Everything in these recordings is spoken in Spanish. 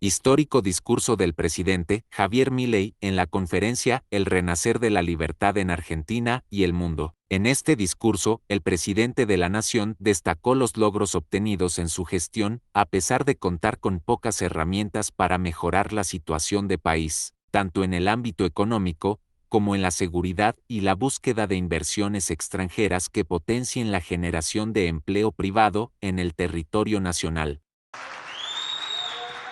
Histórico discurso del presidente Javier Milei en la conferencia El Renacer de la Libertad en Argentina y el Mundo. En este discurso, el presidente de la nación destacó los logros obtenidos en su gestión, a pesar de contar con pocas herramientas para mejorar la situación de país, tanto en el ámbito económico, como en la seguridad y la búsqueda de inversiones extranjeras que potencien la generación de empleo privado en el territorio nacional.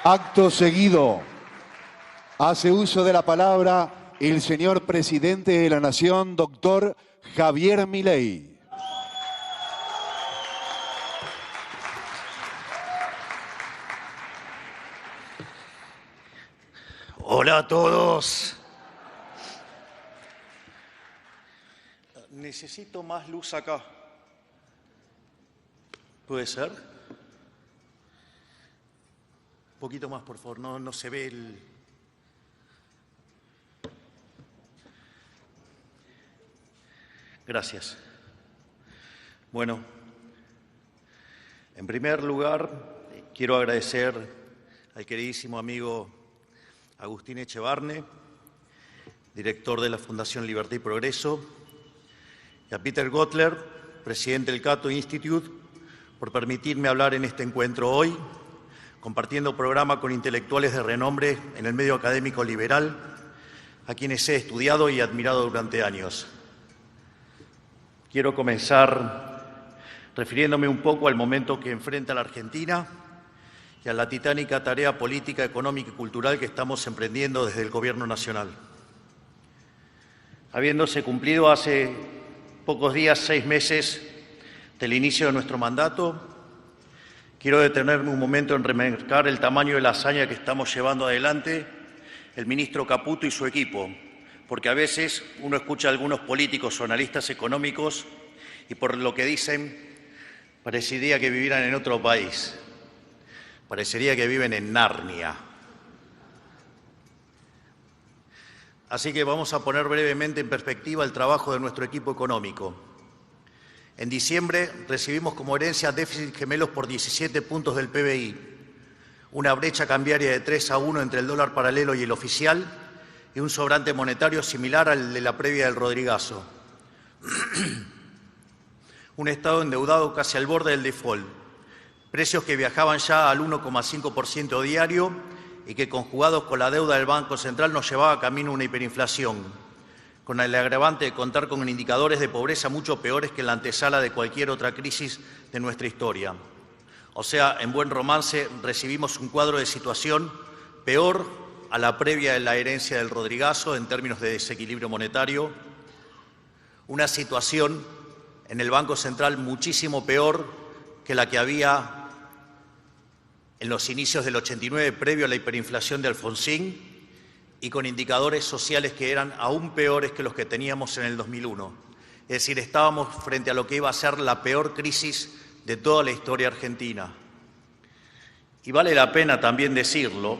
Acto seguido, hace uso de la palabra el señor presidente de la Nación, doctor Javier Milei. Hola a todos. Necesito más luz acá. ¿Puede ser? Un poquito más, por favor. No se ve el... Gracias. Bueno, en primer lugar, quiero agradecer al queridísimo amigo Agustín Echevarne, director de la Fundación Libertad y Progreso, y a Peter Gotler, presidente del Cato Institute, por permitirme hablar en este encuentro hoy, compartiendo programa con intelectuales de renombre en el medio académico liberal, a quienes he estudiado y admirado durante años. Quiero comenzar refiriéndome un poco al momento que enfrenta la Argentina y a la titánica tarea política, económica y cultural que estamos emprendiendo desde el Gobierno Nacional. Habiéndose cumplido hace pocos días, 6 meses del inicio de nuestro mandato, quiero detenerme un momento en remarcar el tamaño de la hazaña que estamos llevando adelante el ministro Caputo y su equipo, porque a veces uno escucha a algunos políticos o analistas económicos y por lo que dicen parecería que vivieran en otro país, parecería que viven en Narnia. Así que vamos a poner brevemente en perspectiva el trabajo de nuestro equipo económico. En diciembre recibimos como herencia déficit gemelos por 17 puntos del PBI, una brecha cambiaria de 3-1 entre el dólar paralelo y el oficial y un sobrante monetario similar al de la previa del Rodrigazo. Un Estado endeudado casi al borde del default, precios que viajaban ya al 1,5% diario y que conjugados con la deuda del Banco Central nos llevaba camino a una hiperinflación, con el agravante de contar con indicadores de pobreza mucho peores que en la antesala de cualquier otra crisis de nuestra historia. O sea, en buen romance, recibimos un cuadro de situación peor a la previa de la herencia del Rodrigazo en términos de desequilibrio monetario, una situación en el Banco Central muchísimo peor que la que había en los inicios del 89, previo a la hiperinflación de Alfonsín, y con indicadores sociales que eran aún peores que los que teníamos en el 2001. Es decir, estábamos frente a lo que iba a ser la peor crisis de toda la historia argentina. Y vale la pena también decirlo,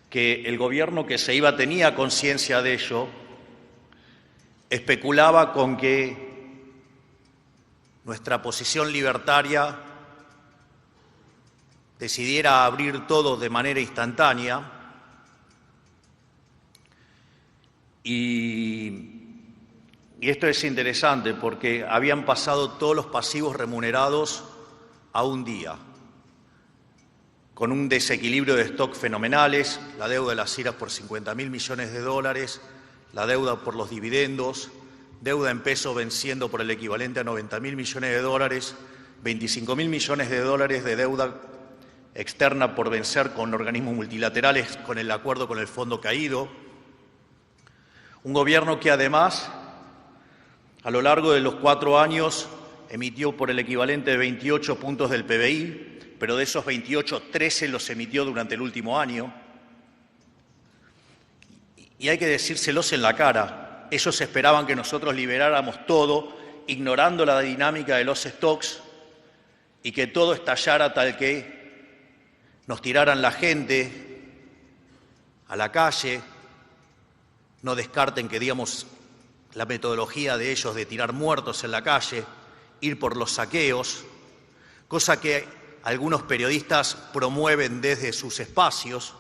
que el gobierno que se iba tenía conciencia de ello, especulaba con que nuestra posición libertaria decidiera abrir todo de manera instantánea y esto es interesante porque habían pasado todos los pasivos remunerados a un día, con un desequilibrio de stock fenomenales, la deuda de las IRAs por 50.000 millones de dólares, la deuda por los dividendos, deuda en peso venciendo por el equivalente a 90.000 millones de dólares, 25.000 millones de dólares de deuda externa por vencer con organismos multilaterales con el acuerdo con el fondo caído. Un gobierno que además, a lo largo de los 4 años, emitió por el equivalente de 28 puntos del PBI, pero de esos 28, 13 los emitió durante el último año. Y hay que decírselos en la cara. Ellos esperaban que nosotros liberáramos todo, ignorando la dinámica de los stocks, y que todo estallara tal que nos tiraran la gente a la calle. No descarten que, digamos, la metodología de ellos de tirar muertos en la calle, ir por los saqueos, cosa que algunos periodistas promueven desde sus espacios,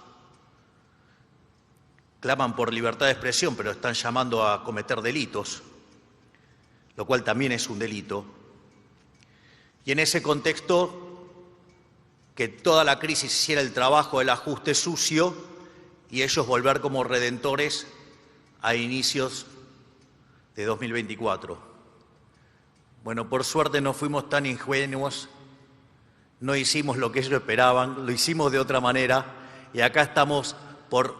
claman por libertad de expresión, pero están llamando a cometer delitos, lo cual también es un delito. Y en ese contexto, que toda la crisis hiciera el trabajo del ajuste sucio y ellos volver como redentores a inicios de 2024. Bueno, por suerte no fuimos tan ingenuos, no hicimos lo que ellos esperaban, lo hicimos de otra manera y acá estamos por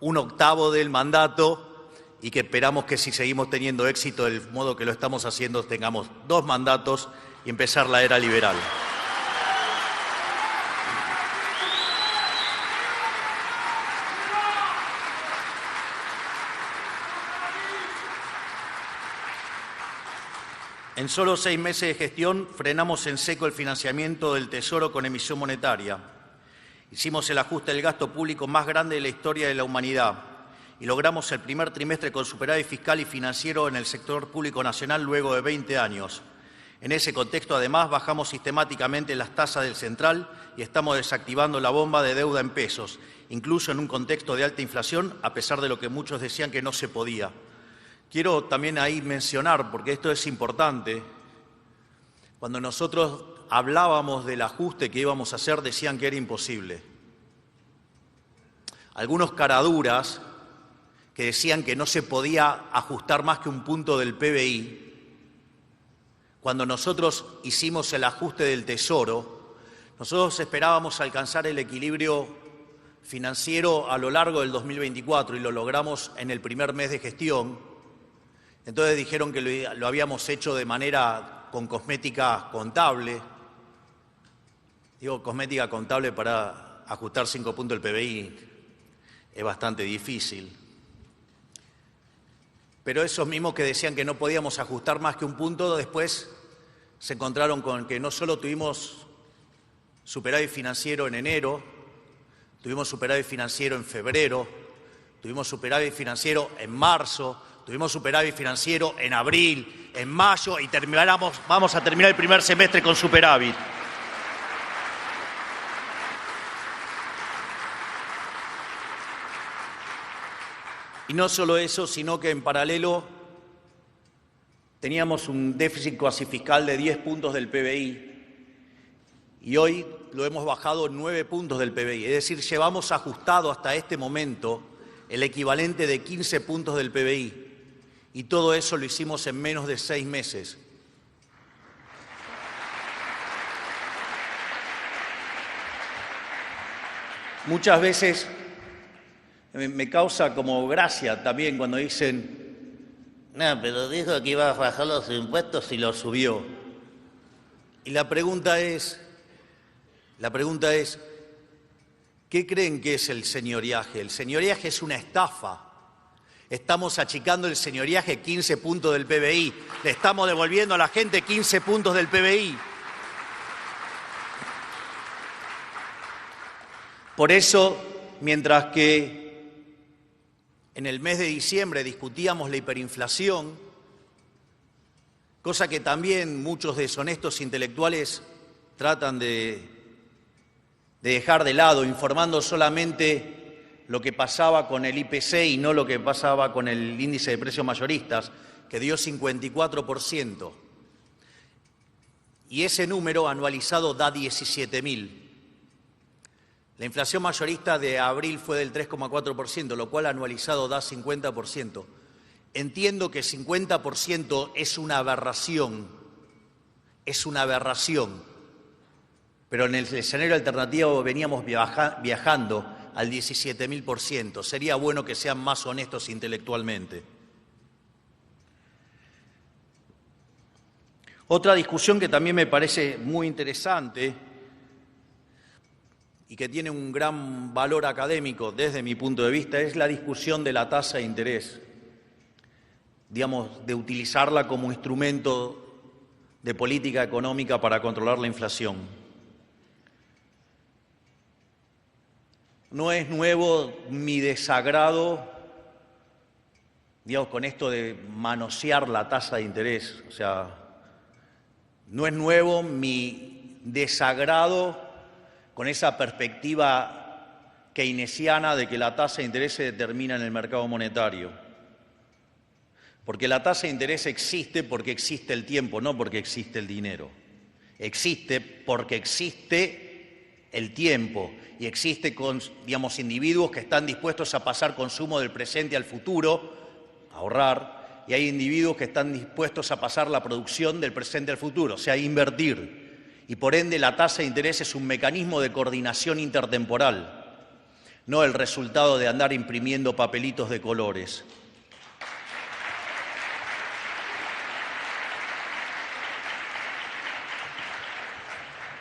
un octavo del mandato y que esperamos que si seguimos teniendo éxito del modo que lo estamos haciendo, tengamos 2 mandatos y empezar la era liberal. En solo 6 meses de gestión frenamos en seco el financiamiento del Tesoro con emisión monetaria. Hicimos el ajuste del gasto público más grande de la historia de la humanidad y logramos el primer trimestre con superávit fiscal y financiero en el sector público nacional luego de 20 años. En ese contexto, además, bajamos sistemáticamente las tasas del central y estamos desactivando la bomba de deuda en pesos, incluso en un contexto de alta inflación, a pesar de lo que muchos decían que no se podía. Quiero también ahí mencionar, porque esto es importante, cuando nosotros hablábamos del ajuste que íbamos a hacer, decían que era imposible. Algunos caraduras que decían que no se podía ajustar más que un punto del PBI, cuando nosotros hicimos el ajuste del Tesoro, nosotros esperábamos alcanzar el equilibrio financiero a lo largo del 2024 y lo logramos en el primer mes de gestión. Entonces dijeron que lo habíamos hecho de manera con cosmética contable. Digo, cosmética contable para ajustar 5 puntos del PBI es bastante difícil. Pero esos mismos que decían que no podíamos ajustar más que un punto, después se encontraron con que no solo tuvimos superávit financiero en enero, tuvimos superávit financiero en febrero, tuvimos superávit financiero en marzo, tuvimos superávit financiero en abril, en mayo y vamos a terminar el primer semestre con superávit. Y no solo eso, sino que en paralelo teníamos un déficit cuasi fiscal de 10 puntos del PBI y hoy lo hemos bajado 9 puntos del PBI. Es decir, llevamos ajustado hasta este momento el equivalente de 15 puntos del PBI y todo eso lo hicimos en menos de 6 meses. Muchas veces me causa como gracia también cuando dicen, no, pero dijo que iba a bajar los impuestos y los subió. Y la pregunta es, ¿qué creen que es el señoriaje? El señoriaje es una estafa. Estamos achicando el señoriaje 15 puntos del PBI. Le estamos devolviendo a la gente 15 puntos del PBI. Por eso, mientras que en el mes de diciembre discutíamos la hiperinflación, cosa que también muchos deshonestos intelectuales tratan de dejar de lado, informando solamente lo que pasaba con el IPC y no lo que pasaba con el índice de precios mayoristas, que dio 54%. Y ese número anualizado da 17.000. La inflación mayorista de abril fue del 3,4%, lo cual anualizado da 50%. Entiendo que 50% es una aberración, pero en el escenario alternativo veníamos viajando al 17.000%. Sería bueno que sean más honestos intelectualmente. Otra discusión que también me parece muy interesante y que tiene un gran valor académico desde mi punto de vista es la discusión de la tasa de interés, digamos, de utilizarla como instrumento de política económica para controlar la inflación. No es nuevo mi desagrado, digamos, con esto de manosear la tasa de interés, o sea, no es nuevo mi desagrado con esa perspectiva keynesiana de que la tasa de interés se determina en el mercado monetario. Porque la tasa de interés existe porque existe el tiempo, no porque existe el dinero. Existe porque existe el tiempo y existe con, digamos, individuos que están dispuestos a pasar consumo del presente al futuro, a ahorrar, y hay individuos que están dispuestos a pasar la producción del presente al futuro, o sea, a invertir. Y por ende la tasa de interés es un mecanismo de coordinación intertemporal, no el resultado de andar imprimiendo papelitos de colores.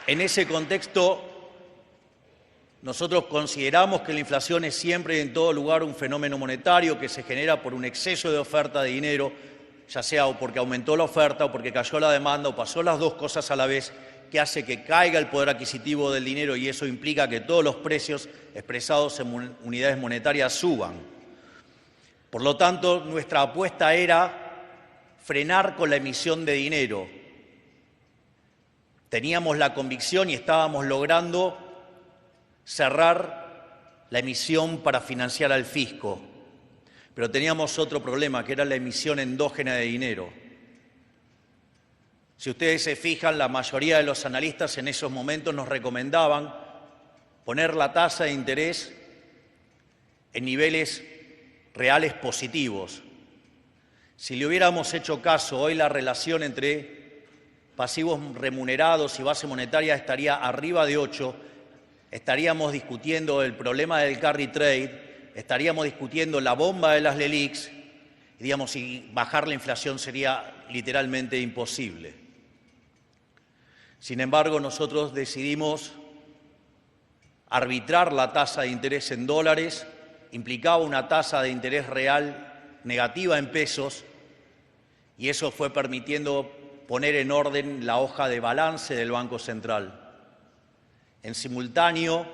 En ese contexto, nosotros consideramos que la inflación es siempre y en todo lugar un fenómeno monetario que se genera por un exceso de oferta de dinero, ya sea o porque aumentó la oferta o porque cayó la demanda o pasó las dos cosas a la vez, que hace que caiga el poder adquisitivo del dinero y eso implica que todos los precios expresados en unidades monetarias suban. Por lo tanto, nuestra apuesta era frenar con la emisión de dinero. Teníamos la convicción y estábamos logrando cerrar la emisión para financiar al fisco, pero teníamos otro problema, que era la emisión endógena de dinero. Si ustedes se fijan, la mayoría de los analistas en esos momentos nos recomendaban poner la tasa de interés en niveles reales positivos. Si le hubiéramos hecho caso, hoy la relación entre pasivos remunerados y base monetaria estaría arriba de 8, estaríamos discutiendo el problema del carry trade, estaríamos discutiendo la bomba de las LELIQs, y digamos, y bajar la inflación sería literalmente imposible. Sin embargo, nosotros decidimos arbitrar la tasa de interés en dólares, implicaba una tasa de interés real negativa en pesos, y eso fue permitiendo poner en orden la hoja de balance del Banco Central. En simultáneo,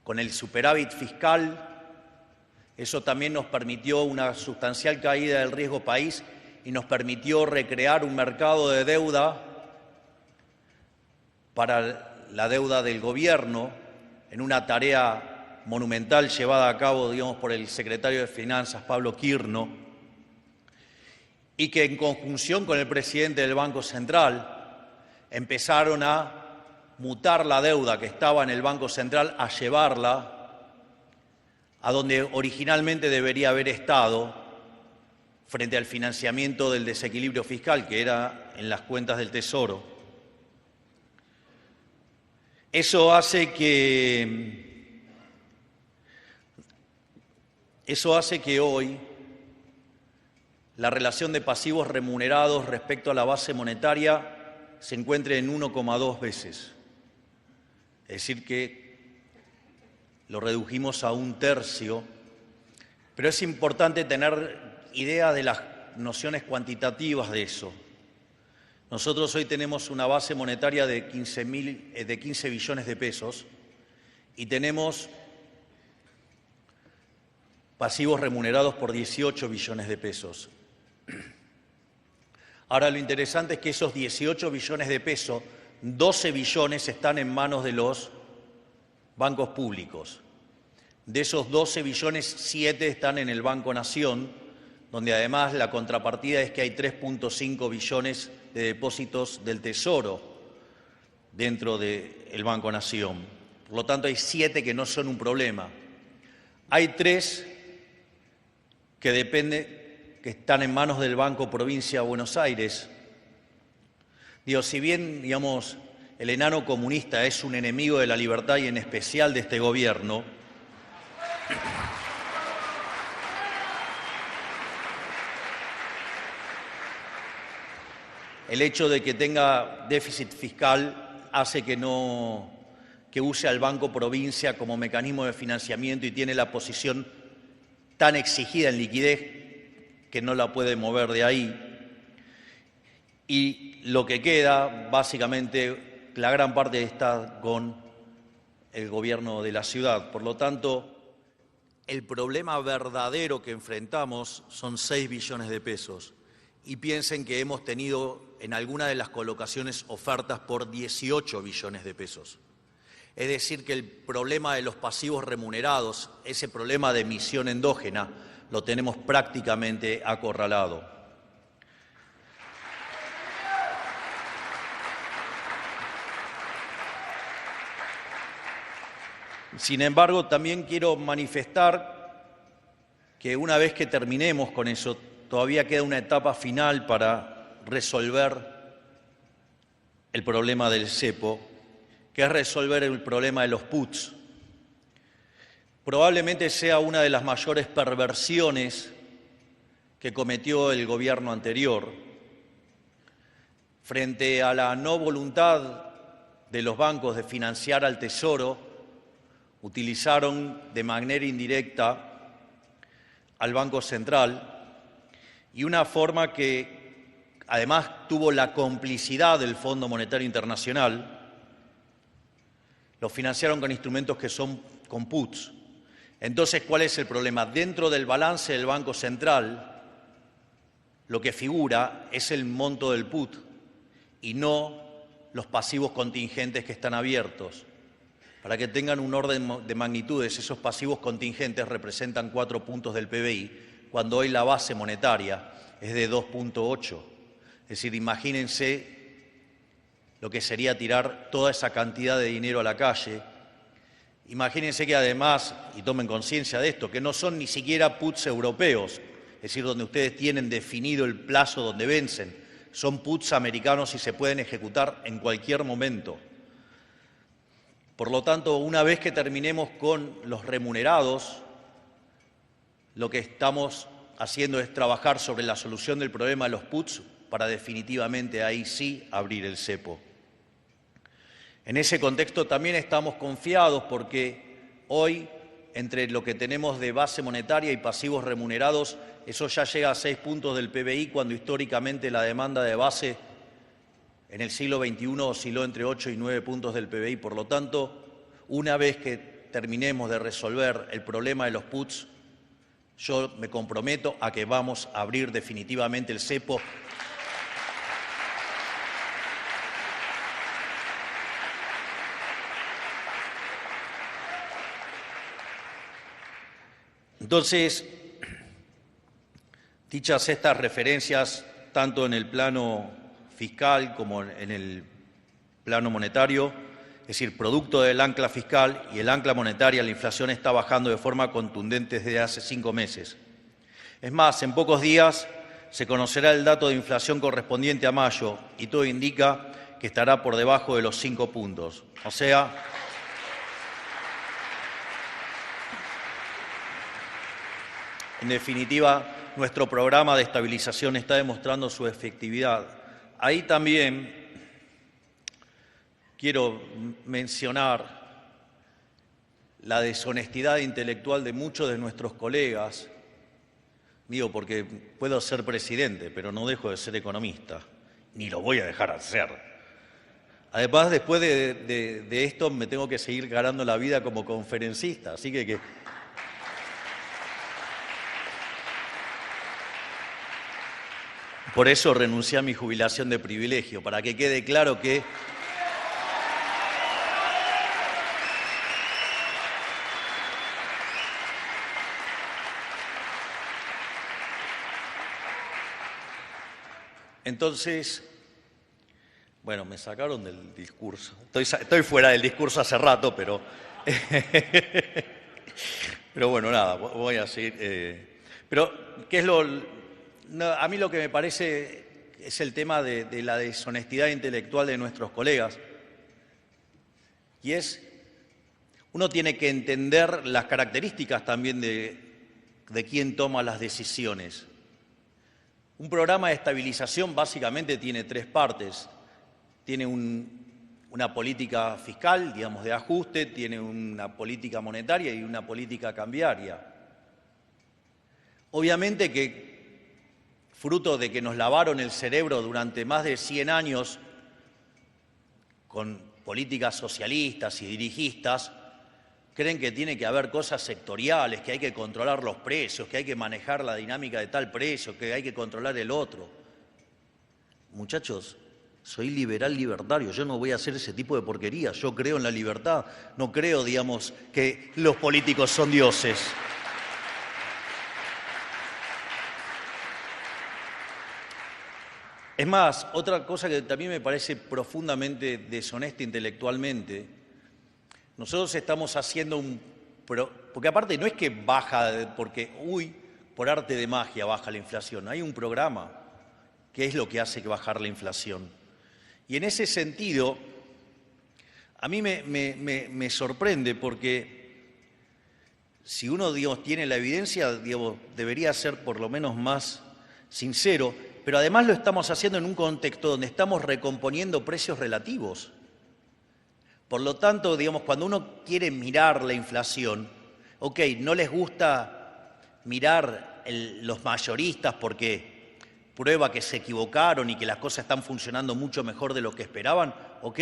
con el superávit fiscal, eso también nos permitió una sustancial caída del riesgo país y nos permitió recrear un mercado de deuda para la deuda del gobierno, en una tarea monumental llevada a cabo, digamos, por el secretario de Finanzas, Pablo Quirno, y que en conjunción con el presidente del Banco Central empezaron a mutar la deuda que estaba en el Banco Central, a llevarla a donde originalmente debería haber estado, frente al financiamiento del desequilibrio fiscal, que era en las cuentas del Tesoro. Eso hace que hoy la relación de pasivos remunerados respecto a la base monetaria se encuentre en 1,2 veces. Es decir, que lo redujimos a 1/3, pero es importante tener idea de las nociones cuantitativas de eso. Nosotros hoy tenemos una base monetaria de 15 billones de pesos y tenemos pasivos remunerados por 18 billones de pesos. Ahora, lo interesante es que esos 18 billones de pesos, 12 billones están en manos de los bancos públicos. De esos 12 billones, 7 están en el Banco Nación, donde además la contrapartida es que hay 3,5 billones de depósitos del Tesoro dentro del Banco Nación. Por lo tanto, hay 7 que no son un problema. Hay 3 que están en manos del Banco Provincia de Buenos Aires. Digo, si bien, digamos, el enano comunista es un enemigo de la libertad y en especial de este gobierno, el hecho de que tenga déficit fiscal hace que use al Banco Provincia como mecanismo de financiamiento y tiene la posición tan exigida en liquidez que no la puede mover de ahí. Y lo que queda, básicamente, la gran parte está con el gobierno de la ciudad. Por lo tanto, el problema verdadero que enfrentamos son 6 billones de pesos. y piensen que hemos tenido en alguna de las colocaciones ofertas por 18 billones de pesos. Es decir, que el problema de los pasivos remunerados, ese problema de emisión endógena, lo tenemos prácticamente acorralado. Sin embargo, también quiero manifestar que una vez que terminemos con eso, todavía queda una etapa final para resolver el problema del cepo, que es resolver el problema de los puts. Probablemente sea una de las mayores perversiones que cometió el gobierno anterior. Frente a la no voluntad de los bancos de financiar al Tesoro, utilizaron de manera indirecta al Banco Central, y una forma que además tuvo la complicidad del Fondo Monetario Internacional. Lo financiaron con instrumentos que son con puts. Entonces, ¿cuál es el problema? Dentro del balance del Banco Central, lo que figura es el monto del put y no los pasivos contingentes que están abiertos. Para que tengan un orden de magnitudes, esos pasivos contingentes representan 4 puntos del PBI, cuando hoy la base monetaria es de 2.8. Es decir, imagínense lo que sería tirar toda esa cantidad de dinero a la calle. Imagínense que además, y tomen conciencia de esto, que no son ni siquiera puts europeos, es decir, donde ustedes tienen definido el plazo donde vencen, son puts americanos y se pueden ejecutar en cualquier momento. Por lo tanto, una vez que terminemos con los remunerados, lo que estamos haciendo es trabajar sobre la solución del problema de los puts para definitivamente ahí sí abrir el cepo. En ese contexto también estamos confiados porque hoy, entre lo que tenemos de base monetaria y pasivos remunerados, eso ya llega a 6 puntos del PBI, cuando históricamente la demanda de base en el siglo XXI osciló entre 8 y 9 puntos del PBI. Por lo tanto, una vez que terminemos de resolver el problema de los puts, yo me comprometo a que vamos a abrir definitivamente el cepo. Entonces, dichas estas referencias, tanto en el plano fiscal como en el plano monetario, es decir, producto del ancla fiscal y el ancla monetaria, la inflación está bajando de forma contundente desde hace 5 meses. Es más, en pocos días se conocerá el dato de inflación correspondiente a mayo y todo indica que estará por debajo de los 5 puntos. O sea, en definitiva, nuestro programa de estabilización está demostrando su efectividad. Ahí también quiero mencionar la deshonestidad intelectual de muchos de nuestros colegas. Digo, porque puedo ser presidente, pero no dejo de ser economista, ni lo voy a dejar de ser. Además, después de esto me tengo que seguir ganando la vida como conferencista, así que por eso renuncié a mi jubilación de privilegio, para que quede claro que entonces, bueno, me sacaron del discurso. Estoy fuera del discurso hace rato, pero bueno, nada, voy a seguir. Pero, ¿qué es a mí lo que me parece es el tema de la deshonestidad intelectual de nuestros colegas? Y es, uno tiene que entender las características también de quién toma las decisiones. Un programa de estabilización básicamente tiene 3 partes. Tiene una política fiscal, digamos, de ajuste, tiene una política monetaria y una política cambiaria. Obviamente que, fruto de que nos lavaron el cerebro durante más de 100 años con políticas socialistas y dirigistas, creen que tiene que haber cosas sectoriales, que hay que controlar los precios, que hay que manejar la dinámica de tal precio, que hay que controlar el otro. muchachos, soy liberal libertario, yo no voy a hacer ese tipo de porquería, yo creo en la libertad, no creo, digamos, que los políticos son dioses. Es más, otra cosa que también me parece profundamente deshonesta intelectualmente, nosotros estamos haciendo porque aparte no es que baja, porque, por arte de magia baja la inflación, hay un programa que es lo que hace que bajar la inflación. Y en ese sentido, a mí me sorprende porque si uno, digamos, tiene la evidencia, digamos, debería ser por lo menos más sincero, pero además lo estamos haciendo en un contexto donde estamos recomponiendo precios relativos. Por lo tanto, digamos, cuando uno quiere mirar la inflación, ok, no les gusta mirar los mayoristas porque prueba que se equivocaron y que las cosas están funcionando mucho mejor de lo que esperaban, ok,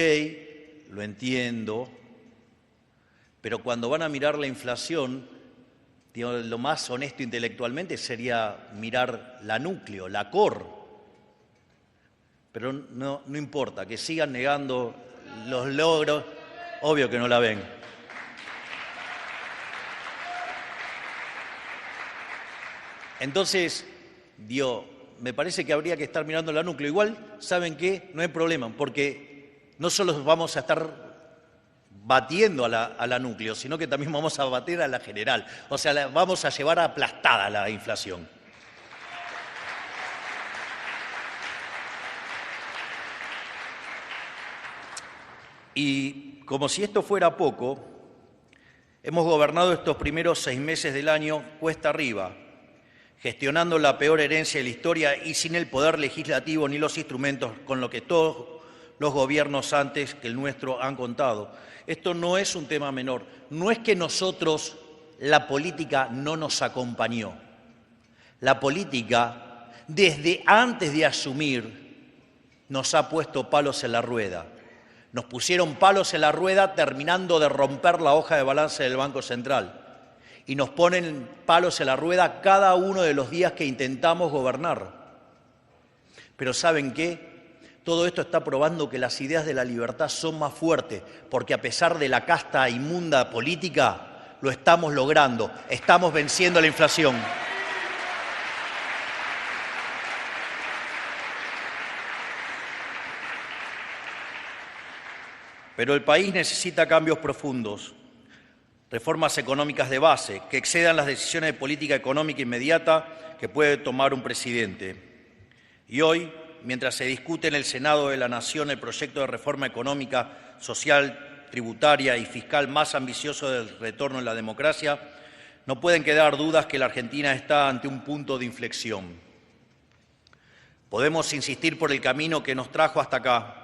lo entiendo, pero cuando van a mirar la inflación, digamos, lo más honesto intelectualmente sería mirar la núcleo, la core. Pero no importa, que sigan negando los logros, obvio que no la ven. Entonces, me parece que habría que estar mirando la núcleo. Igual, ¿saben qué? No hay problema, porque no solo vamos a estar batiendo a la núcleo, sino que también vamos a bater a la general. O sea, vamos a llevar aplastada la inflación. Y como si esto fuera poco, hemos gobernado estos primeros 6 meses del año cuesta arriba, gestionando la peor herencia de la historia y sin el poder legislativo ni los instrumentos con los que todos los gobiernos antes que el nuestro han contado. Esto no es un tema menor. No es que nosotros, la política, no nos acompañó. La política, desde antes de asumir, nos ha puesto palos en la rueda. Nos pusieron palos en la rueda terminando de romper la hoja de balance del Banco Central. Y nos ponen palos en la rueda cada uno de los días que intentamos gobernar. Pero ¿saben qué? Todo esto está probando que las ideas de la libertad son más fuertes, porque a pesar de la casta inmunda política, lo estamos logrando, estamos venciendo la inflación. Pero el país necesita cambios profundos, reformas económicas de base, que excedan las decisiones de política económica inmediata que puede tomar un presidente. Y hoy, mientras se discute en el Senado de la Nación el proyecto de reforma económica, social, tributaria y fiscal más ambicioso del retorno a la democracia, no pueden quedar dudas que la Argentina está ante un punto de inflexión. Podemos insistir por el camino que nos trajo hasta acá,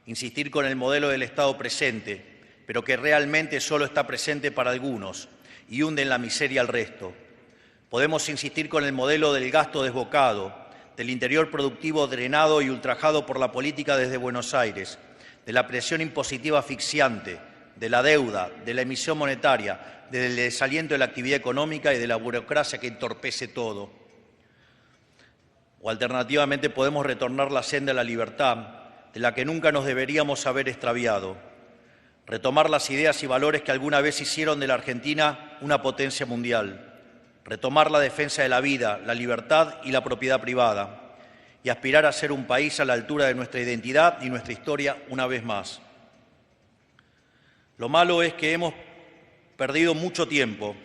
insistir con el modelo del Estado presente, pero que realmente solo está presente para algunos y hunde en la miseria al resto. Podemos insistir con el modelo del gasto desbocado, del interior productivo drenado y ultrajado por la política desde Buenos Aires, de la presión impositiva asfixiante, de la deuda, de la emisión monetaria, del desaliento de la actividad económica y de la burocracia que entorpece todo. O alternativamente podemos retornar la senda a la libertad, de la que nunca nos deberíamos haber extraviado, retomar las ideas y valores que alguna vez hicieron de la Argentina una potencia mundial, retomar la defensa de la vida, la libertad y la propiedad privada, y aspirar a ser un país a la altura de nuestra identidad y nuestra historia una vez más. Lo malo es que hemos perdido mucho tiempo,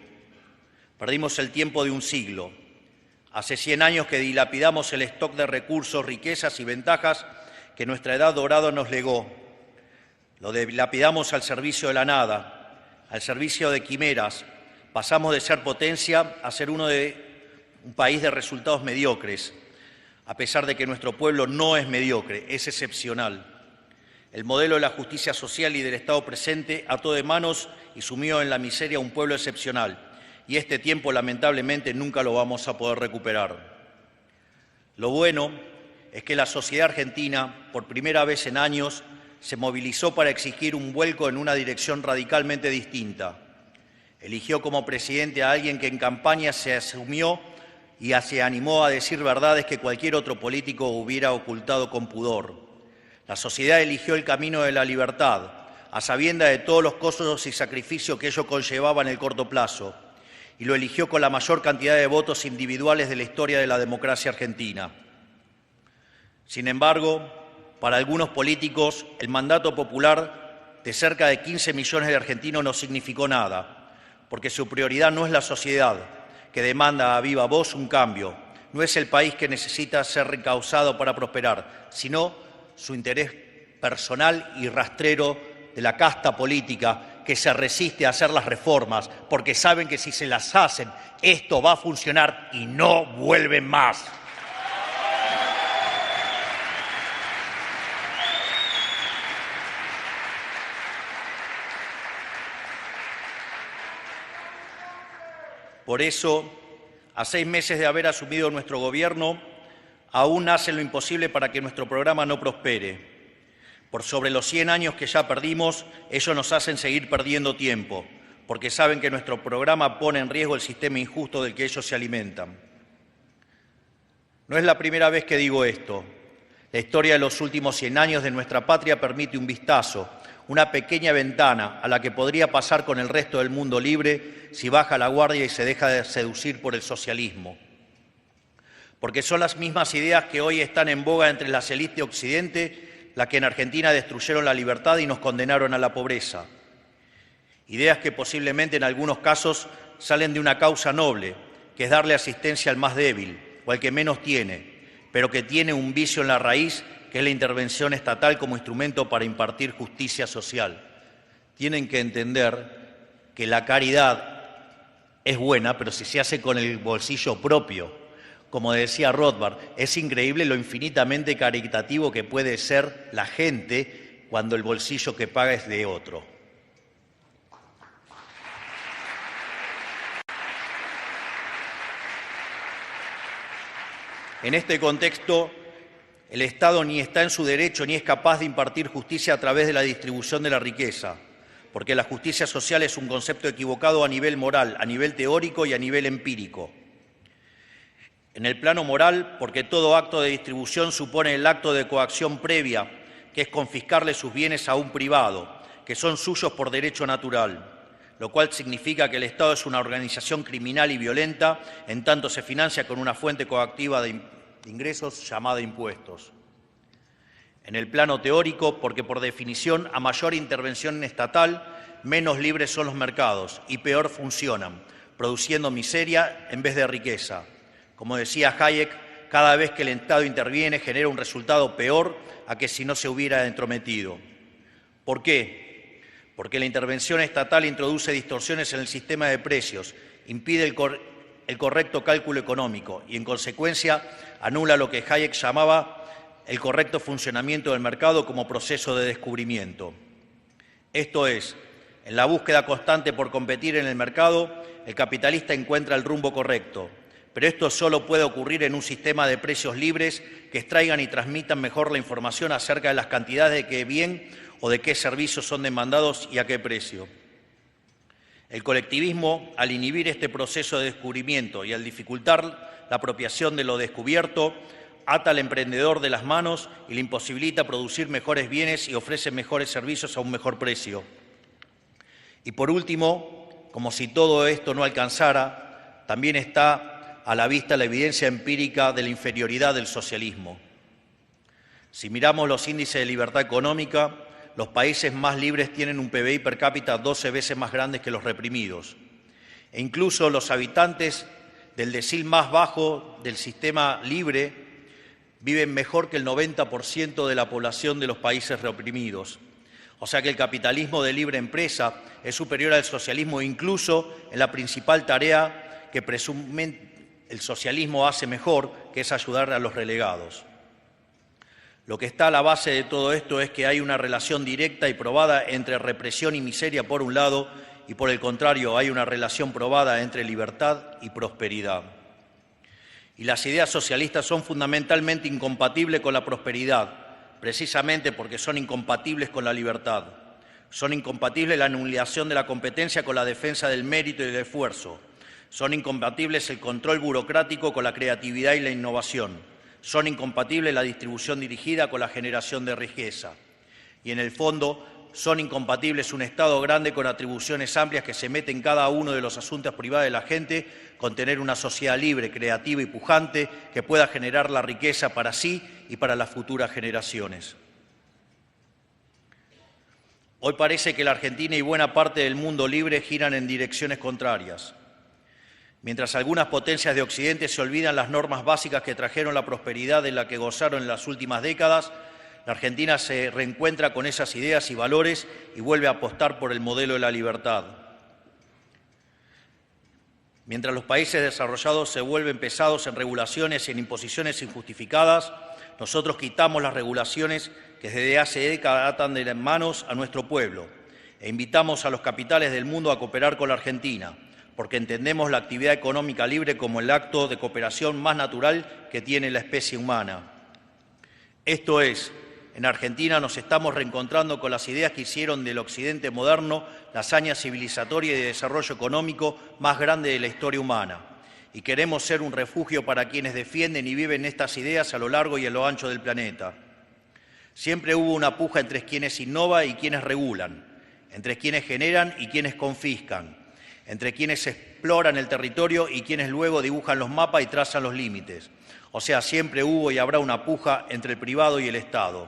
perdimos el tiempo de un siglo. Hace 100 años que dilapidamos el stock de recursos, riquezas y ventajas que nuestra edad dorada nos legó. Lo dilapidamos al servicio de la nada, al servicio de quimeras. Pasamos de ser potencia a ser un país de resultados mediocres, a pesar de que nuestro pueblo no es mediocre, es excepcional. El modelo de la justicia social y del Estado presente ató de manos y sumió en la miseria a un pueblo excepcional, y este tiempo lamentablemente nunca lo vamos a poder recuperar. Lo bueno es que la sociedad argentina, por primera vez en años, se movilizó para exigir un vuelco en una dirección radicalmente distinta. Eligió como presidente a alguien que en campaña se asumió y se animó a decir verdades que cualquier otro político hubiera ocultado con pudor. La sociedad eligió el camino de la libertad, a sabiendas de todos los costos y sacrificios que ello conllevaba en el corto plazo, y lo eligió con la mayor cantidad de votos individuales de la historia de la democracia argentina. Sin embargo, para algunos políticos, el mandato popular de cerca de 15 millones de argentinos no significó nada, porque su prioridad no es la sociedad, que demanda a viva voz un cambio, no es el país que necesita ser reencauzado para prosperar, sino su interés personal y rastrero de la casta política que se resiste a hacer las reformas porque saben que si se las hacen, esto va a funcionar y no vuelven más. Por eso, a 6 meses de haber asumido nuestro gobierno, aún hacen lo imposible para que nuestro programa no prospere. Por sobre los 100 años que ya perdimos, ellos nos hacen seguir perdiendo tiempo, porque saben que nuestro programa pone en riesgo el sistema injusto del que ellos se alimentan. No es la primera vez que digo esto. La historia de los últimos 100 años de nuestra patria permite un vistazo, una pequeña ventana a la que podría pasar con el resto del mundo libre si baja la guardia y se deja de seducir por el socialismo. Porque son las mismas ideas que hoy están en boga entre las élites de Occidente las que en Argentina destruyeron la libertad y nos condenaron a la pobreza. Ideas que posiblemente en algunos casos salen de una causa noble, que es darle asistencia al más débil o al que menos tiene, pero que tiene un vicio en la raíz, que es la intervención estatal como instrumento para impartir justicia social. Tienen que entender que la caridad es buena, pero si se hace con el bolsillo propio. Como decía Rothbard, es increíble lo infinitamente caritativo que puede ser la gente cuando el bolsillo que paga es de otro. En este contexto, el Estado ni está en su derecho ni es capaz de impartir justicia a través de la distribución de la riqueza, porque la justicia social es un concepto equivocado a nivel moral, a nivel teórico y a nivel empírico. En el plano moral, porque todo acto de distribución supone el acto de coacción previa, que es confiscarle sus bienes a un privado, que son suyos por derecho natural, lo cual significa que el Estado es una organización criminal y violenta, en tanto se financia con una fuente coactiva de ingresos llamada impuestos. En el plano teórico, porque por definición, a mayor intervención estatal, menos libres son los mercados y peor funcionan, produciendo miseria en vez de riqueza. Como decía Hayek, cada vez que el Estado interviene genera un resultado peor a que si no se hubiera entrometido. ¿Por qué? Porque la intervención estatal introduce distorsiones en el sistema de precios, impide el correcto cálculo económico y, en consecuencia, anula lo que Hayek llamaba el correcto funcionamiento del mercado como proceso de descubrimiento. Esto es, en la búsqueda constante por competir en el mercado, el capitalista encuentra el rumbo correcto. Pero esto solo puede ocurrir en un sistema de precios libres que extraigan y transmitan mejor la información acerca de las cantidades de qué bien o de qué servicios son demandados y a qué precio. El colectivismo, al inhibir este proceso de descubrimiento y al dificultar la apropiación de lo descubierto, ata al emprendedor de las manos y le imposibilita producir mejores bienes y ofrece mejores servicios a un mejor precio. Y por último, como si todo esto no alcanzara, también está a la vista la evidencia empírica de la inferioridad del socialismo. Si miramos los índices de libertad económica, los países más libres tienen un PBI per cápita 12 veces más grande que los reprimidos. E incluso los habitantes del decil más bajo del sistema libre viven mejor que el 90% de la población de los países reprimidos. O sea que el capitalismo de libre empresa es superior al socialismo incluso en la principal tarea que presume el socialismo hace mejor, que es ayudar a los relegados. Lo que está a la base de todo esto es que hay una relación directa y probada entre represión y miseria por un lado y por el contrario hay una relación probada entre libertad y prosperidad. Y las ideas socialistas son fundamentalmente incompatibles con la prosperidad, precisamente porque son incompatibles con la libertad. Son incompatibles la anulación de la competencia con la defensa del mérito y del esfuerzo. Son incompatibles el control burocrático con la creatividad y la innovación. Son incompatibles la distribución dirigida con la generación de riqueza. Y en el fondo, son incompatibles un Estado grande con atribuciones amplias que se mete en cada uno de los asuntos privados de la gente, con tener una sociedad libre, creativa y pujante que pueda generar la riqueza para sí y para las futuras generaciones. Hoy parece que la Argentina y buena parte del mundo libre giran en direcciones contrarias. Mientras algunas potencias de Occidente se olvidan las normas básicas que trajeron la prosperidad de la que gozaron en las últimas décadas, la Argentina se reencuentra con esas ideas y valores y vuelve a apostar por el modelo de la libertad. Mientras los países desarrollados se vuelven pesados en regulaciones y en imposiciones injustificadas, nosotros quitamos las regulaciones que desde hace décadas atan de las manos a nuestro pueblo e invitamos a los capitales del mundo a cooperar con la Argentina, porque entendemos la actividad económica libre como el acto de cooperación más natural que tiene la especie humana. Esto es, en Argentina nos estamos reencontrando con las ideas que hicieron del Occidente moderno la hazaña civilizatoria y de desarrollo económico más grande de la historia humana. Y queremos ser un refugio para quienes defienden y viven estas ideas a lo largo y a lo ancho del planeta. Siempre hubo una puja entre quienes innovan y quienes regulan, entre quienes generan y quienes confiscan, entre quienes exploran el territorio y quienes luego dibujan los mapas y trazan los límites. O sea, siempre hubo y habrá una puja entre el privado y el Estado.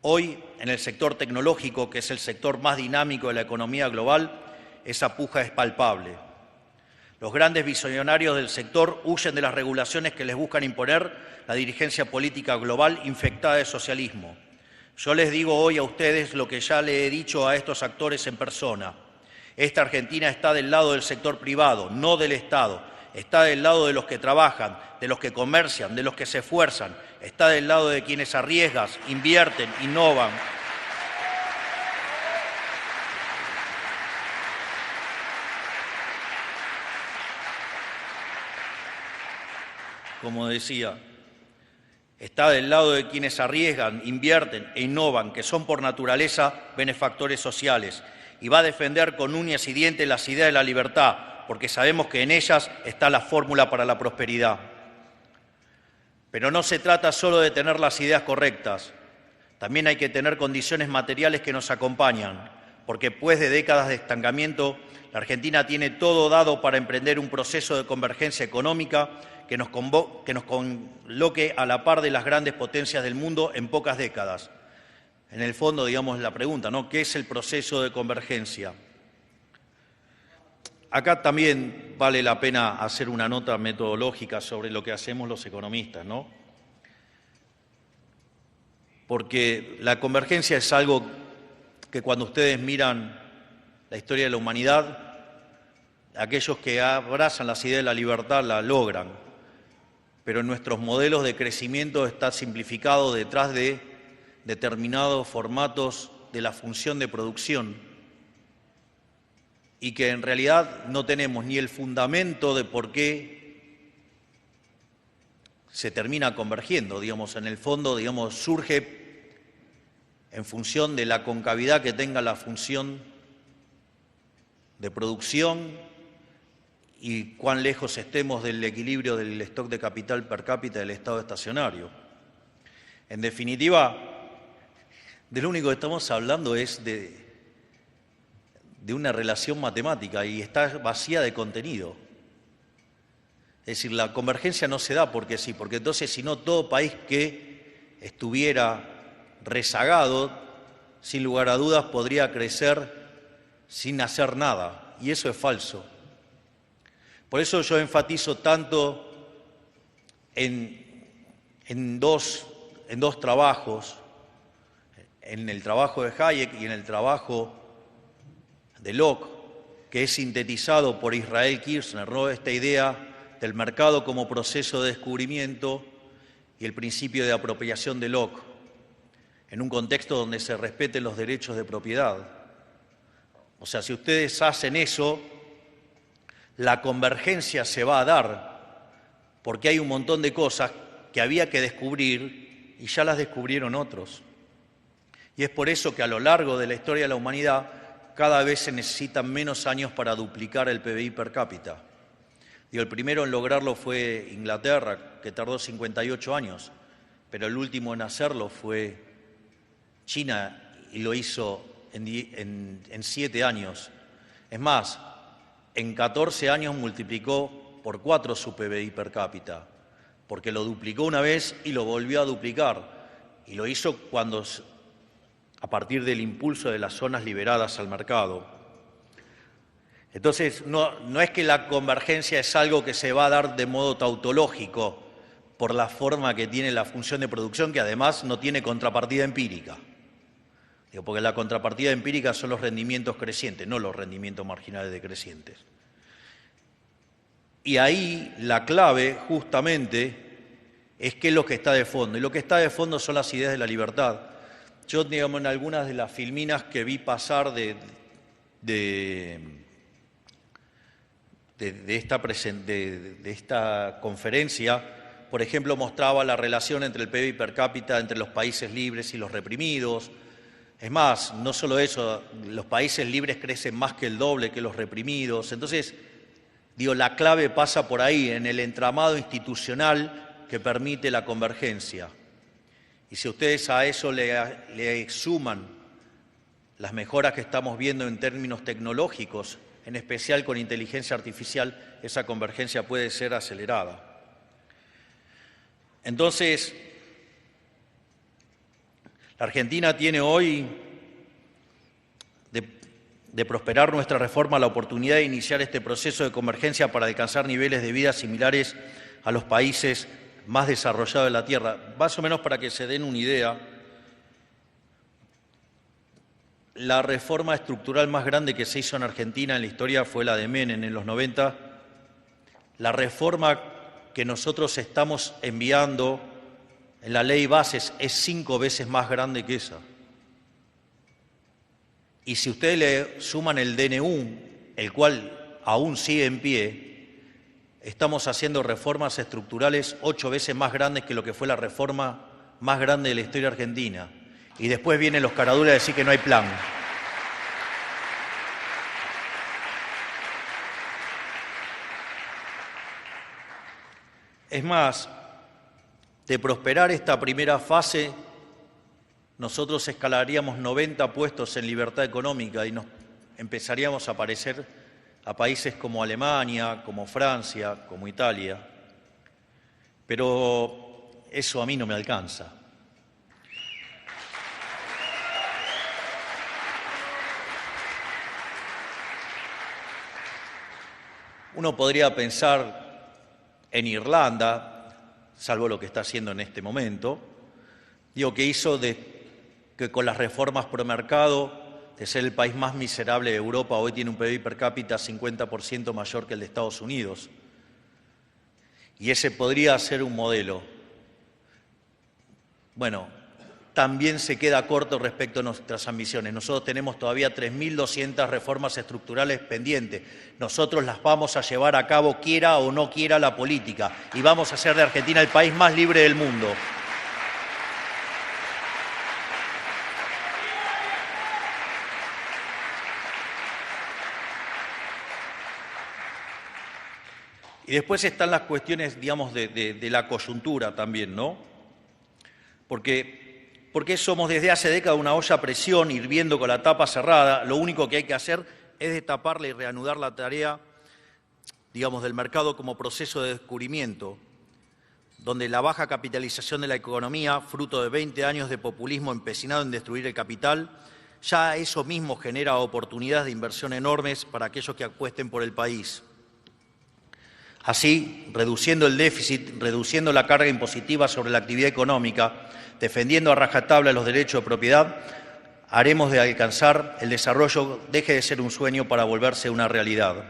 Hoy, en el sector tecnológico, que es el sector más dinámico de la economía global, esa puja es palpable. Los grandes visionarios del sector huyen de las regulaciones que les buscan imponer la dirigencia política global infectada de socialismo. Yo les digo hoy a ustedes lo que ya le he dicho a estos actores en persona. Esta Argentina está del lado del sector privado, no del Estado. Está del lado de los que trabajan, de los que comercian, de los que se esfuerzan. Está del lado de quienes arriesgan, invierten, innovan. Como decía, está del lado de quienes arriesgan, invierten e innovan, que son por naturaleza benefactores sociales, y va a defender con uñas y dientes las ideas de la libertad, porque sabemos que en ellas está la fórmula para la prosperidad. Pero no se trata solo de tener las ideas correctas, también hay que tener condiciones materiales que nos acompañan, porque después de décadas de estancamiento, la Argentina tiene todo dado para emprender un proceso de convergencia económica que nos coloque a la par de las grandes potencias del mundo en pocas décadas. En el fondo, digamos, la pregunta, ¿no? ¿Qué es el proceso de convergencia? Acá también vale la pena hacer una nota metodológica sobre lo que hacemos los economistas, ¿no? Porque la convergencia es algo que cuando ustedes miran la historia de la humanidad, aquellos que abrazan las ideas de la libertad la logran, pero en nuestros modelos de crecimiento está simplificado detrás de determinados formatos de la función de producción y que en realidad no tenemos ni el fundamento de por qué se termina convergiendo, digamos, en el fondo, digamos, surge en función de la concavidad que tenga la función de producción y cuán lejos estemos del equilibrio del stock de capital per cápita del estado estacionario. En definitiva, de lo único que estamos hablando es de una relación matemática y está vacía de contenido. Es decir, la convergencia no se da porque sí, porque entonces si no todo país que estuviera rezagado, sin lugar a dudas podría crecer sin hacer nada, y eso es falso. Por eso yo enfatizo tanto en dos trabajos, en el trabajo de Hayek y en el trabajo de Locke, que es sintetizado por Israel Kirzner, ¿no? Esta idea del mercado como proceso de descubrimiento y el principio de apropiación de Locke, en un contexto donde se respeten los derechos de propiedad. O sea, si ustedes hacen eso, la convergencia se va a dar, porque hay un montón de cosas que había que descubrir y ya las descubrieron otros. Y es por eso que a lo largo de la historia de la humanidad cada vez se necesitan menos años para duplicar el PBI per cápita. El primero en lograrlo fue Inglaterra, que tardó 58 años, pero el último en hacerlo fue China y lo hizo en 7 años. Es más, en 14 años multiplicó por 4 su PBI per cápita, porque lo duplicó una vez y lo volvió a duplicar. Y lo hizo a partir del impulso de las zonas liberadas al mercado. Entonces, no es que la convergencia es algo que se va a dar de modo tautológico por la forma que tiene la función de producción, que además no tiene contrapartida empírica. Porque la contrapartida empírica son los rendimientos crecientes, no los rendimientos marginales decrecientes. Y ahí la clave, justamente, es qué es lo que está de fondo. Y lo que está de fondo son las ideas de la libertad. Yo, digamos, en algunas de las filminas que vi pasar de esta conferencia, por ejemplo, mostraba la relación entre el PBI per cápita entre los países libres y los reprimidos. Es más, no solo eso, los países libres crecen más que el doble que los reprimidos. Entonces, la clave pasa por ahí, en el entramado institucional que permite la convergencia. Y si ustedes a eso le suman las mejoras que estamos viendo en términos tecnológicos, en especial con inteligencia artificial, esa convergencia puede ser acelerada. Entonces, la Argentina tiene hoy de prosperar nuestra reforma la oportunidad de iniciar este proceso de convergencia para alcanzar niveles de vida similares a los países más desarrollados de la Tierra. Más o menos para que se den una idea, la reforma estructural más grande que se hizo en Argentina en la historia fue la de Menem en los 90. La reforma que nosotros estamos enviando en la ley bases es 5 veces más grande que esa. Y si ustedes le suman el DNU, el cual aún sigue en pie, estamos haciendo reformas estructurales 8 veces más grandes que lo que fue la reforma más grande de la historia argentina. Y después vienen los caraduras a decir que no hay plan. Es más, de prosperar esta primera fase, nosotros escalaríamos 90 puestos en libertad económica y nos empezaríamos a parecer a países como Alemania, como Francia, como Italia. Pero eso a mí no me alcanza. Uno podría pensar en Irlanda, salvo lo que está haciendo en este momento, que hizo que con las reformas pro mercado, de ser el país más miserable de Europa, hoy tiene un PBI per cápita 50% mayor que el de Estados Unidos. Y ese podría ser un modelo. Bueno, también se queda corto respecto a nuestras ambiciones. Nosotros tenemos todavía 3.200 reformas estructurales pendientes. Nosotros las vamos a llevar a cabo quiera o no quiera la política. Y vamos a hacer de Argentina el país más libre del mundo. Y después están las cuestiones, digamos, de la coyuntura también, ¿no? Porque somos desde hace décadas una olla a presión hirviendo con la tapa cerrada. Lo único que hay que hacer es destaparla y reanudar la tarea, digamos, del mercado como proceso de descubrimiento, donde la baja capitalización de la economía, fruto de 20 años de populismo empecinado en destruir el capital, ya eso mismo genera oportunidades de inversión enormes para aquellos que apuesten por el país. Así, reduciendo el déficit, reduciendo la carga impositiva sobre la actividad económica, defendiendo a rajatabla los derechos de propiedad, haremos de alcanzar el desarrollo deje de ser un sueño para volverse una realidad.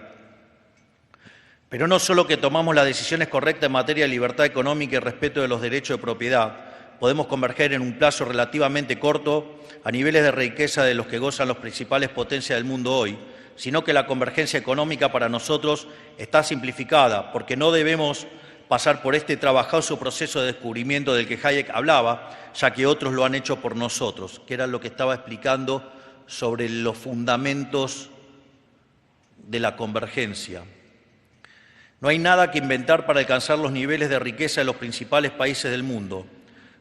Pero no solo que tomamos las decisiones correctas en materia de libertad económica y respeto de los derechos de propiedad, podemos converger en un plazo relativamente corto a niveles de riqueza de los que gozan las principales potencias del mundo hoy, sino que la convergencia económica para nosotros está simplificada, porque no debemos pasar por este trabajoso proceso de descubrimiento del que Hayek hablaba, ya que otros lo han hecho por nosotros, que era lo que estaba explicando sobre los fundamentos de la convergencia. No hay nada que inventar para alcanzar los niveles de riqueza de los principales países del mundo.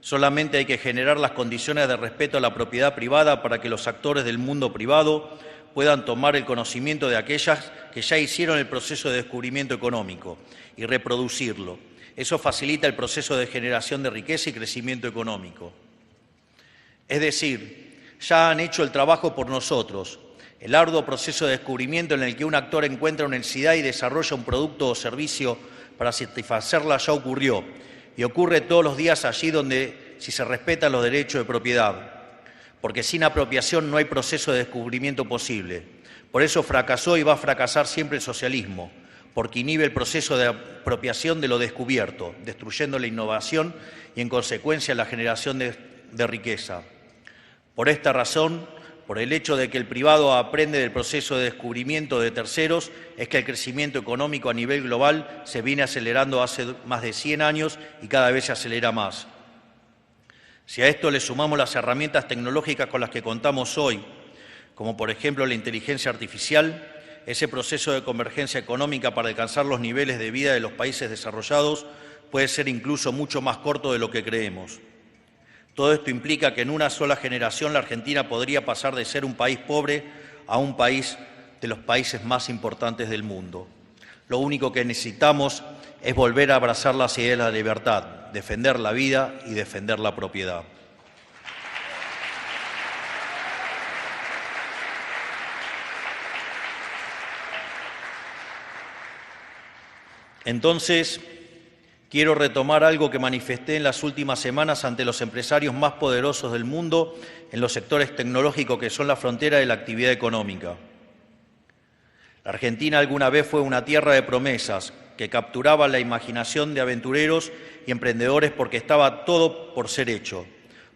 Solamente hay que generar las condiciones de respeto a la propiedad privada para que los actores del mundo privado puedan tomar el conocimiento de aquellas que ya hicieron el proceso de descubrimiento económico y reproducirlo. Eso facilita el proceso de generación de riqueza y crecimiento económico. Es decir, ya han hecho el trabajo por nosotros. El arduo proceso de descubrimiento en el que un actor encuentra una necesidad y desarrolla un producto o servicio para satisfacerla ya ocurrió, y ocurre todos los días allí donde si se respetan los derechos de propiedad, porque sin apropiación no hay proceso de descubrimiento posible. Por eso fracasó y va a fracasar siempre el socialismo, porque inhibe el proceso de apropiación de lo descubierto, destruyendo la innovación y en consecuencia la generación de riqueza. Por esta razón, por el hecho de que el privado aprende del proceso de descubrimiento de terceros, es que el crecimiento económico a nivel global se viene acelerando hace más de 100 años y cada vez se acelera más. Si a esto le sumamos las herramientas tecnológicas con las que contamos hoy, como por ejemplo la inteligencia artificial, ese proceso de convergencia económica para alcanzar los niveles de vida de los países desarrollados puede ser incluso mucho más corto de lo que creemos. Todo esto implica que en una sola generación la Argentina podría pasar de ser un país pobre a un país de los países más importantes del mundo. Lo único que necesitamos es volver a abrazar las ideas de la libertad, defender la vida y defender la propiedad. Entonces, quiero retomar algo que manifesté en las últimas semanas ante los empresarios más poderosos del mundo en los sectores tecnológicos que son la frontera de la actividad económica. La Argentina alguna vez fue una tierra de promesas que capturaba la imaginación de aventureros y emprendedores porque estaba todo por ser hecho,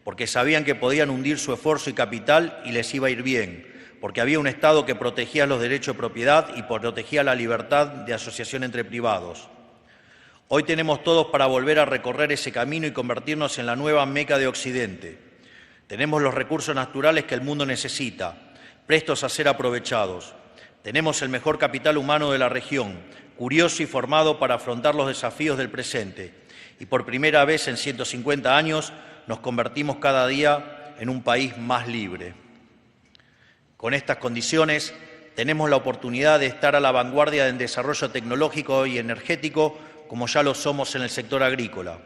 porque sabían que podían hundir su esfuerzo y capital y les iba a ir bien, porque había un Estado que protegía los derechos de propiedad y protegía la libertad de asociación entre privados. Hoy tenemos todos para volver a recorrer ese camino y convertirnos en la nueva Meca de Occidente. Tenemos los recursos naturales que el mundo necesita, prestos a ser aprovechados. Tenemos el mejor capital humano de la región, curioso y formado para afrontar los desafíos del presente. Y por primera vez en 150 años nos convertimos cada día en un país más libre. Con estas condiciones tenemos la oportunidad de estar a la vanguardia del desarrollo tecnológico y energético como ya lo somos en el sector agrícola.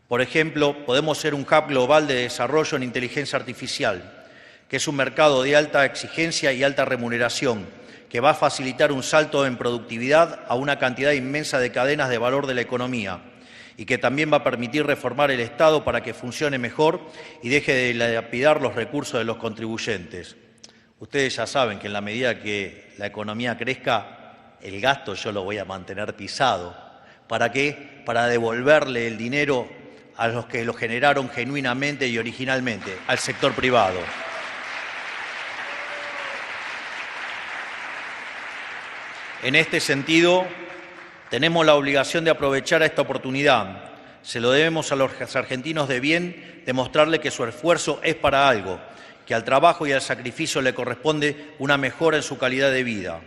Por ejemplo, podemos ser un hub global de desarrollo en inteligencia artificial, que es un mercado de alta exigencia y alta remuneración, que va a facilitar un salto en productividad a una cantidad inmensa de cadenas de valor de la economía y que también va a permitir reformar el Estado para que funcione mejor y deje de dilapidar los recursos de los contribuyentes. Ustedes ya saben que en la medida que la economía crezca, el gasto yo lo voy a mantener pisado. ¿Para qué? Para devolverle el dinero a los que lo generaron genuinamente y originalmente, al sector privado. En este sentido, tenemos la obligación de aprovechar esta oportunidad. Se lo debemos a los argentinos de bien, demostrarle que su esfuerzo es para algo, que al trabajo y al sacrificio le corresponde una mejora en su calidad de vida.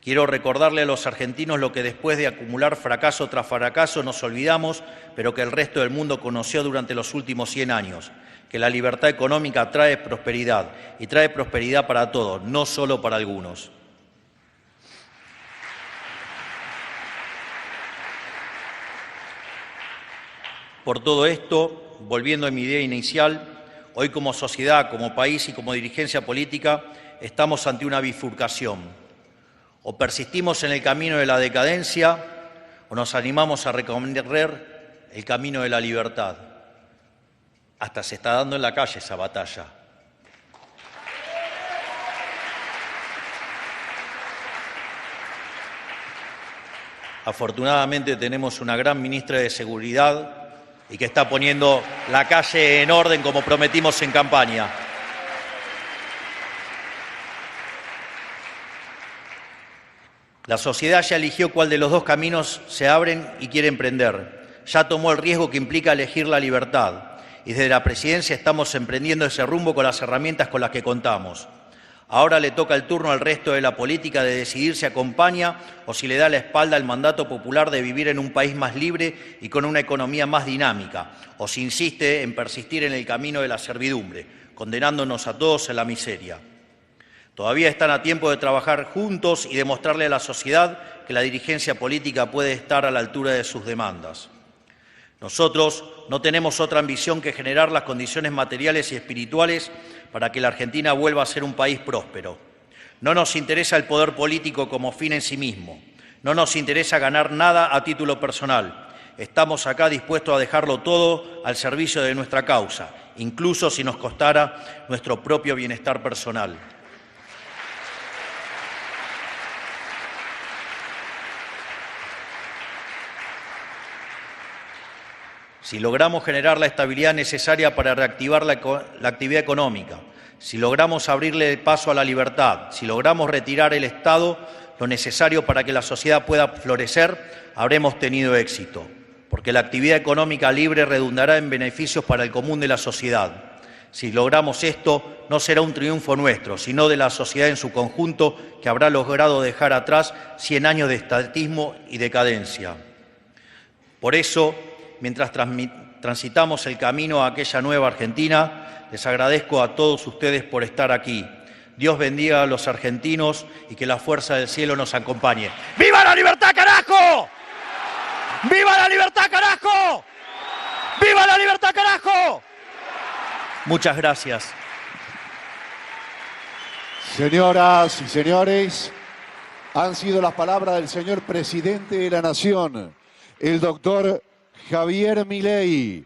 Quiero recordarle a los argentinos lo que después de acumular fracaso tras fracaso nos olvidamos, pero que el resto del mundo conoció durante los últimos 100 años, que la libertad económica trae prosperidad, y trae prosperidad para todos, no solo para algunos. Por todo esto, volviendo a mi idea inicial, hoy como sociedad, como país y como dirigencia política, estamos ante una bifurcación. O persistimos en el camino de la decadencia o nos animamos a recorrer el camino de la libertad. Hasta se está dando en la calle esa batalla. Afortunadamente tenemos una gran ministra de Seguridad y que está poniendo la calle en orden como prometimos en campaña. La sociedad ya eligió cuál de los dos caminos se abren y quiere emprender. Ya tomó el riesgo que implica elegir la libertad. Y desde la presidencia estamos emprendiendo ese rumbo con las herramientas con las que contamos. Ahora le toca el turno al resto de la política de decidir si acompaña o si le da la espalda al mandato popular de vivir en un país más libre y con una economía más dinámica, o si insiste en persistir en el camino de la servidumbre, condenándonos a todos a la miseria. Todavía están a tiempo de trabajar juntos y demostrarle a la sociedad que la dirigencia política puede estar a la altura de sus demandas. Nosotros no tenemos otra ambición que generar las condiciones materiales y espirituales para que la Argentina vuelva a ser un país próspero. No nos interesa el poder político como fin en sí mismo. No nos interesa ganar nada a título personal. Estamos acá dispuestos a dejarlo todo al servicio de nuestra causa, incluso si nos costara nuestro propio bienestar personal. Si logramos generar la estabilidad necesaria para reactivar la actividad económica, si logramos abrirle el paso a la libertad, si logramos retirar el Estado lo necesario para que la sociedad pueda florecer, habremos tenido éxito, porque la actividad económica libre redundará en beneficios para el común de la sociedad. Si logramos esto, no será un triunfo nuestro, sino de la sociedad en su conjunto, que habrá logrado dejar atrás 100 años de estatismo y decadencia. Por eso, mientras transitamos el camino a aquella nueva Argentina, les agradezco a todos ustedes por estar aquí. Dios bendiga a los argentinos y que la fuerza del cielo nos acompañe. ¡Viva la libertad, carajo! ¡Viva la libertad, carajo! ¡Viva la libertad, carajo! Muchas gracias. Señoras y señores, han sido las palabras del señor presidente de la Nación, el doctor Javier Milei.